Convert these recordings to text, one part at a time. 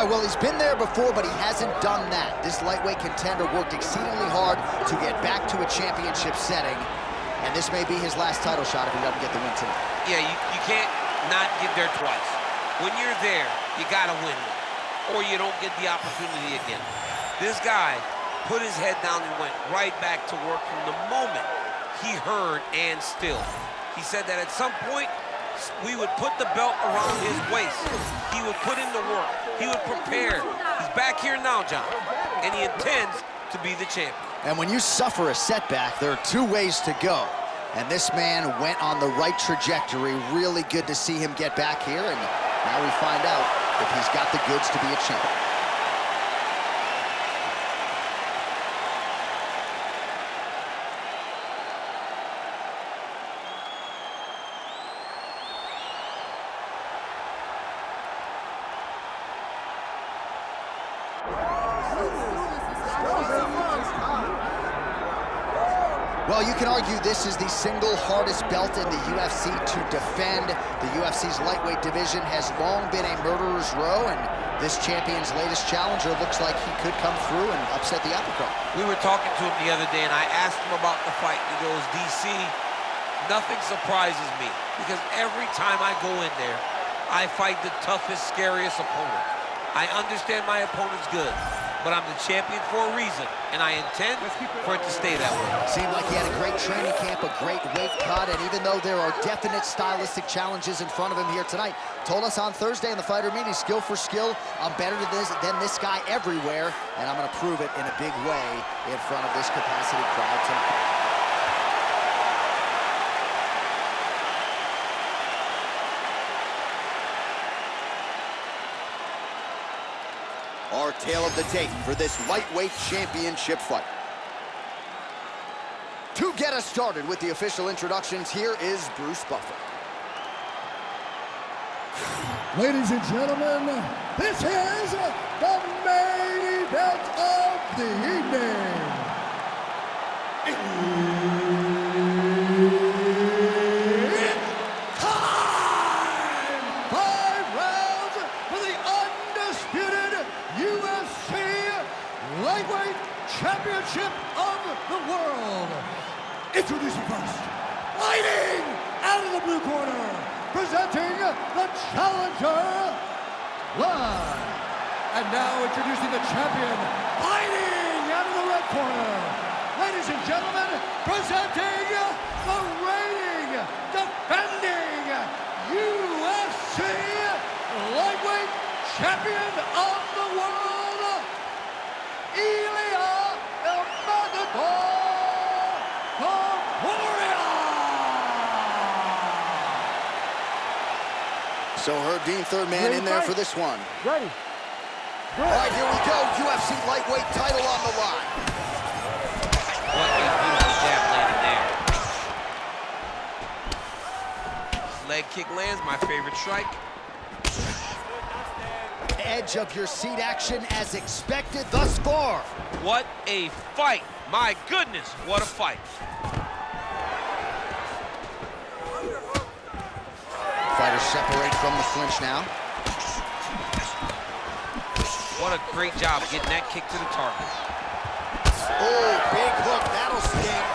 well, he's been there before, but he hasn't done that. This lightweight contender worked exceedingly hard to get back to a championship setting, and this may be his last title shot if he doesn't get the win tonight. Yeah, you can't not get there twice. When you're there, you gotta win one, or you don't get the opportunity again. This guy put his head down and went right back to work from the moment he heard and still. He said that at some point, we would put the belt around his waist. He would put in the work. He would prepare. He's back here now, John, and he intends to be the champion. And when you suffer a setback, there are two ways to go. And this man went on the right trajectory. Really good to see him get back here, and now we find out if he's got the goods to be a champion. Well, you can argue this is the single hardest belt in the UFC to defend. The UFC's lightweight division has long been a murderer's row, and this champion's latest challenger looks like he could come through and upset the apple cart. We were talking to him the other day, and I asked him about the fight. He goes, DC, nothing surprises me, because every time I go in there, I fight the toughest, scariest opponent. I understand my opponent's good, but I'm the champion for a reason, and I intend for it to stay that way. Seemed like he had a great training camp, a great weight cut, and even though there are definite stylistic challenges in front of him here tonight, told us on Thursday in the fighter meeting, skill for skill, I'm better than this guy everywhere, and I'm going to prove it in a big way in front of this capacity crowd tonight. Our tale of the tape for this lightweight championship fight. To get us started with the official introductions, here is Bruce Buffer. Ladies and gentlemen, this is the main event of the evening. It's time! 5 rounds for the undisputed UFC Lightweight Championship of the World. Introducing first, fighting out of the blue corner, presenting the challenger, live. And now introducing the champion, fighting out of the red corner. Ladies and gentlemen, presenting the reigning, defending UFC Lightweight Champion of the World, Ilia Topuria. So Herb Dean, third man in there for this one. Ready. All right, here we go. UFC lightweight title on the line. What a beautiful jab landed there. Leg kick lands, my favorite strike. Edge of your seat action as expected thus far. What a fight. My goodness, what a fight. Fighters separate from the clinch now. What a great job getting that kick to the target. Oh, big hook, that'll sting.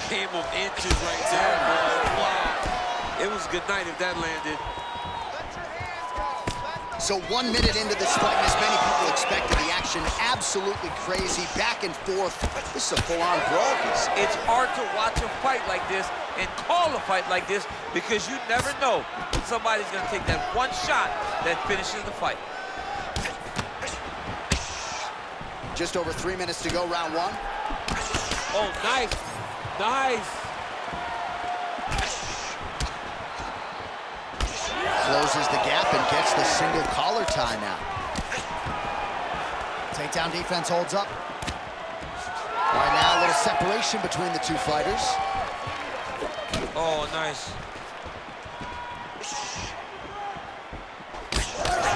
Came of inches right there, boy. Wow. It was a good night if that landed. So 1 minute into this fight, and as many people expected, the action absolutely crazy, back and forth. This is a full-on brawl. It's hard to watch a fight like this and call a fight like this because you never know when somebody's going to take that one shot that finishes the fight. Just over 3 minutes to go, round one. Oh, nice. Nice. Closes the gap and gets the single collar tie now. Takedown defense holds up. All right, now a little separation between the two fighters. Oh, nice.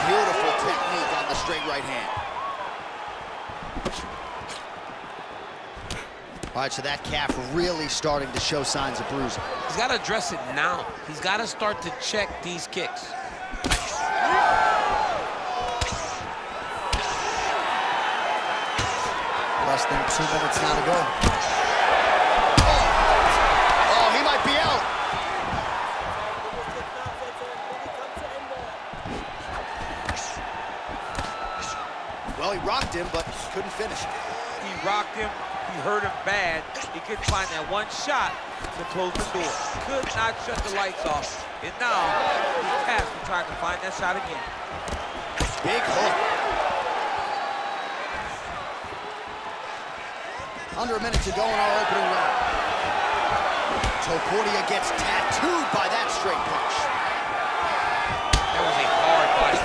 Beautiful technique on the straight right hand. All right, so that calf really starting to show signs of bruising. He's got to address it now. He's got to start to check these kicks. Less than 2 minutes now to go. Oh, he might be out. Well, he rocked him, but couldn't finish it. He rocked him. He hurt him bad. He couldn't find that one shot to close the door. Could not shut the lights off. And now he's tasked with trying to find that shot again. Big hook. Under a minute to go in our opening round. Topuria gets tattooed by that straight punch. That was a hard body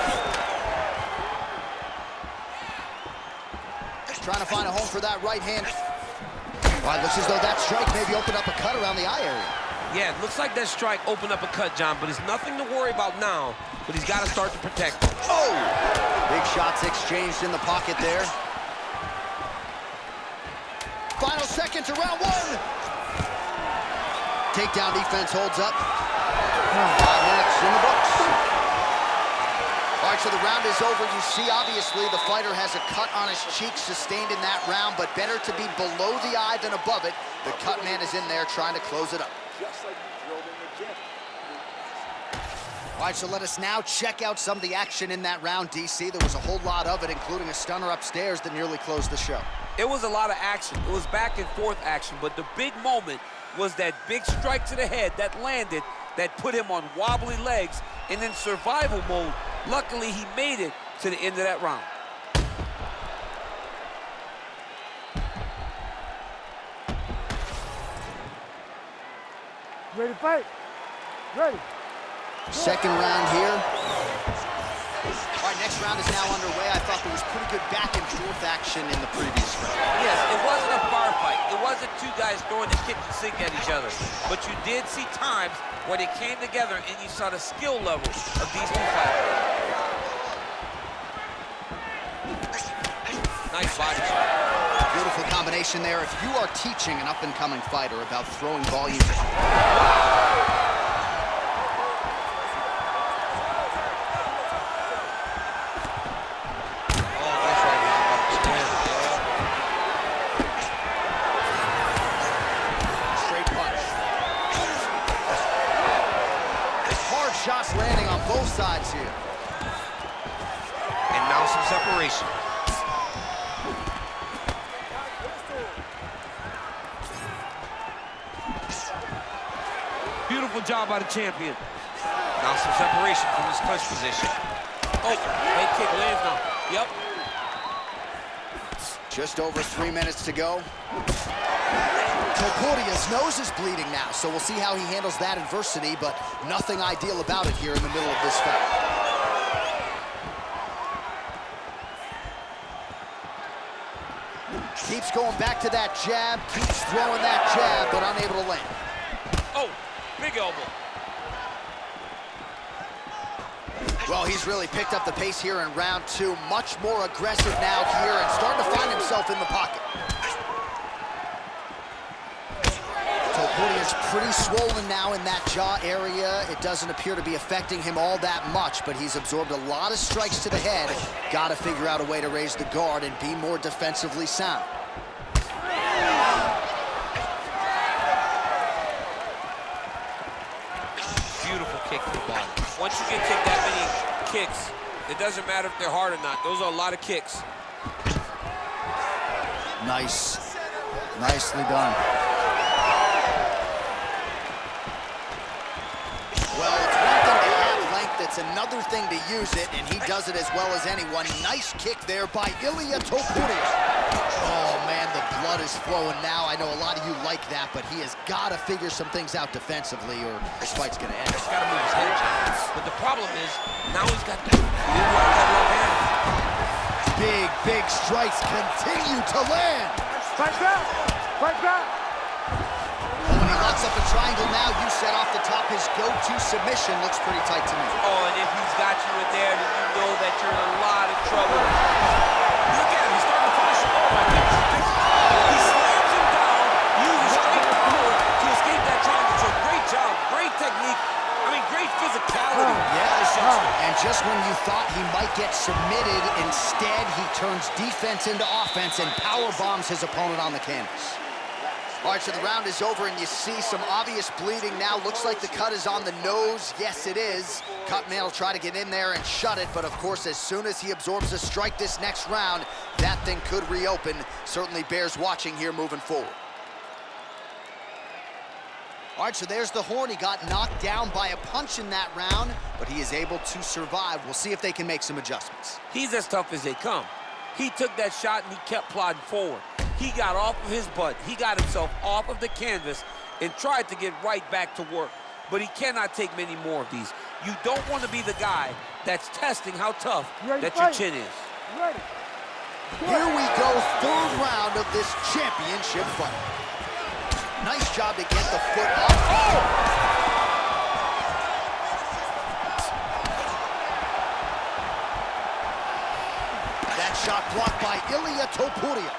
kick. Trying to find a home for that right hand. All right, looks as though that strike maybe opened up a cut around the eye area. Yeah, it looks like that strike opened up a cut, John, but it's nothing to worry about now, but he's got to start to protect him. Oh! Big shots exchanged in the pocket there. Final seconds of round one. Takedown defense holds up. 5 minutes in the books. All right, so the round is over. You see, obviously, the fighter has a cut on his cheek sustained in that round, but better to be below the eye than above it. The cut man is in there trying to close it up. Just like you drilled in the gym. All right, so let us now check out some of the action in that round, DC. There was a whole lot of it, including a stunner upstairs that nearly closed the show. It was a lot of action. It was back and forth action, but the big moment was that big strike to the head that landed, that put him on wobbly legs, and in survival mode, luckily he made it to the end of that round. Ready to fight? Ready. Second round here. All right, next round is now underway. I thought there was pretty good back and forth action in the previous round. Yes, it wasn't a bar fight. It wasn't two guys throwing the kick and sink at each other. But you did see times where they came together and you saw the skill level of these two fighters. Nice body shot. Beautiful combination there. If you are teaching an up-and-coming fighter about throwing volume, shots landing on both sides here. And now some separation. Beautiful job by the champion. Now some separation from his clinch position. Oh, head kick lands now. Yep. Just over 3 minutes to go. Topuria's nose is bleeding now, so we'll see how he handles that adversity, but nothing ideal about it here in the middle of this fight. Keeps going back to that jab, keeps throwing that jab, but unable to land. Oh, big elbow. Well, he's really picked up the pace here in round two. Much more aggressive now here and starting to find himself in the pocket. Topuria's pretty swollen now in that jaw area. It doesn't appear to be affecting him all that much, but he's absorbed a lot of strikes to the head. Got to figure out a way to raise the guard and be more defensively sound. Beautiful kick to the body. Once you get kicked that many kicks, it doesn't matter if they're hard or not. Those are a lot of kicks. Nice. Nicely done. Well, it's one thing to have length, it's another thing to use it, and he does it as well as anyone. Nice kick there by Ilia Topuria. Oh, man, the blood is flowing now. I know a lot of you like that, but he has got to figure some things out defensively or this fight's going to end. He's got to move his head, John. But the problem is, now he's got that left hand. Big, big strikes continue to land. Fight back! Fight back! When he locks up a triangle now, you said off the top his go-to submission looks pretty tight to me. Oh, and if he's got you in there, then you know that you're in a lot of trouble. Look at him, he's starting to finish him. Oh my goodness. He slams him down, Great technique. I mean, great physicality. Yeah, and just when you thought he might get submitted, instead he turns defense into offense and power bombs his opponent on the canvas. All right, so the round is over, and you see some obvious bleeding now. Looks like the cut is on the nose. Yes, it is. Cutman will try to get in there and shut it, but of course, as soon as he absorbs a strike this next round, that thing could reopen. Certainly bears watching here moving forward. All right, so there's the horn. He got knocked down by a punch in that round, but he is able to survive. We'll see if they can make some adjustments. He's as tough as they come. He took that shot, and he kept plodding forward. He got off of his butt. He got himself off of the canvas and tried to get right back to work. But he cannot take many more of these. You don't want to be the guy that's testing how tough that your chin is. Here we go, third round of this championship fight. Nice job to get the foot up. Oh! That shot blocked by Ilia Topuria.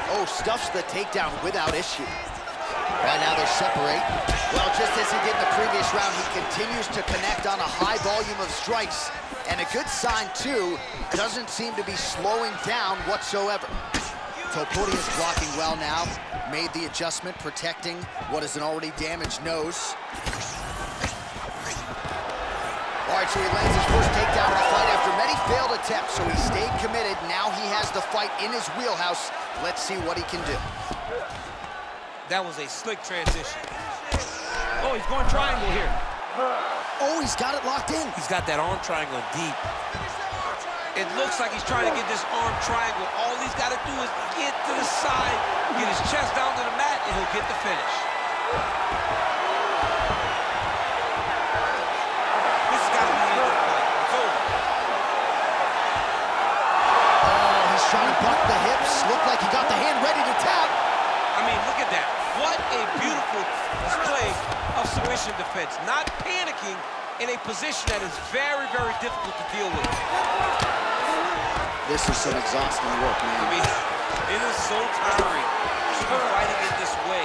Oh, stuffs the takedown without issue. Right now they separate. Well, just as he did in the previous round, he continues to connect on a high volume of strikes. And a good sign, too, doesn't seem to be slowing down whatsoever. Topuria's blocking well now. Made the adjustment, protecting what is an already damaged nose. All right, so he lands his first takedown of the fight after many failed attempts, so he stayed committed. Now he has the fight in his wheelhouse. Let's see what he can do. That was a slick transition. Oh, he's going triangle here. Oh, he's got it locked in. He's got that arm triangle deep. It looks like he's trying to get this arm triangle. All he's got to do is get to the side, get his chest down to the mat, and he'll get the finish. This has got to be the end of the fight. It's over. Oh, he's trying to buck the hips. Looked like he got the hand ready to tap. I mean, look at that. What a beautiful display of submission defense. Not panicking in a position that is very, very difficult to deal with. This is some exhausting work, man. I mean, it is so tiring to be fighting in this way.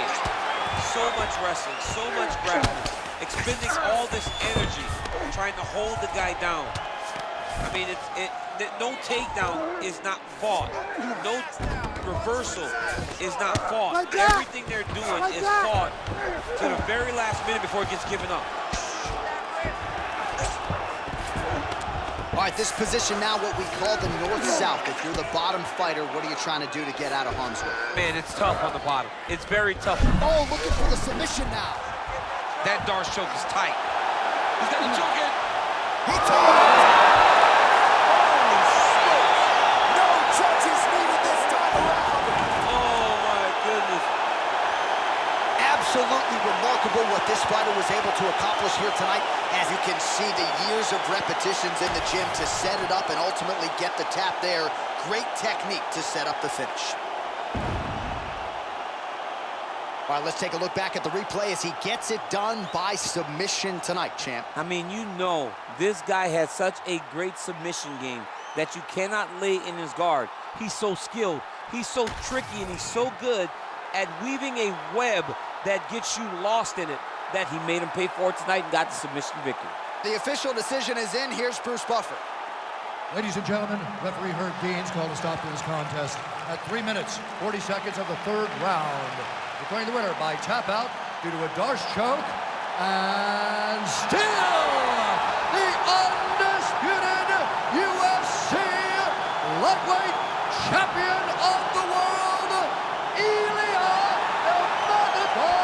So much wrestling, so much grappling, expending all this energy, trying to hold the guy down. I mean, no takedown is not fought. No reversal is not fought. Everything they're doing is fought to the very last minute before it gets given up. All right, this position now, what we call the north-south. If you're the bottom fighter, what are you trying to do to get out of harm's way? Man, it's tough on the bottom. It's very tough. Oh, looking for the submission now. That Darce choke is tight. He's got the choke in. He took it. Holy smokes. No judges needed this time around. Oh, my goodness. Absolutely remarkable what this fighter was able to accomplish here tonight. As you can see, the years of repetitions in the gym to set it up and ultimately get the tap there. Great technique to set up the finish. All right, let's take a look back at the replay as he gets it done by submission tonight, champ. I mean, you know, this guy has such a great submission game that you cannot lay in his guard. He's so skilled, he's so tricky, and he's so good at weaving a web that gets you lost in it, that he made him pay for it tonight and got the submission victory. The official decision is in. Here's Bruce Buffer. Ladies and gentlemen, referee Herb Deans called a stop to this contest at 3 minutes, 40 seconds of the third round. Declaring the winner by tap out due to a Darce choke, and still the undisputed UFC lightweight champion of the world, Ilia Topuria.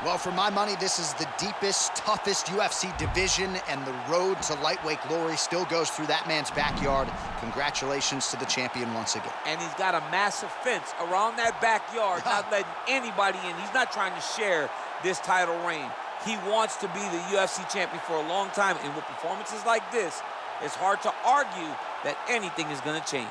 Well, for my money, this is the deepest, toughest UFC division, and the road to lightweight glory still goes through that man's backyard. Congratulations to the champion once again. And he's got a massive fence around that backyard, not letting anybody in. He's not trying to share this title reign. He wants to be the UFC champion for a long time, and with performances like this, it's hard to argue that anything is going to change.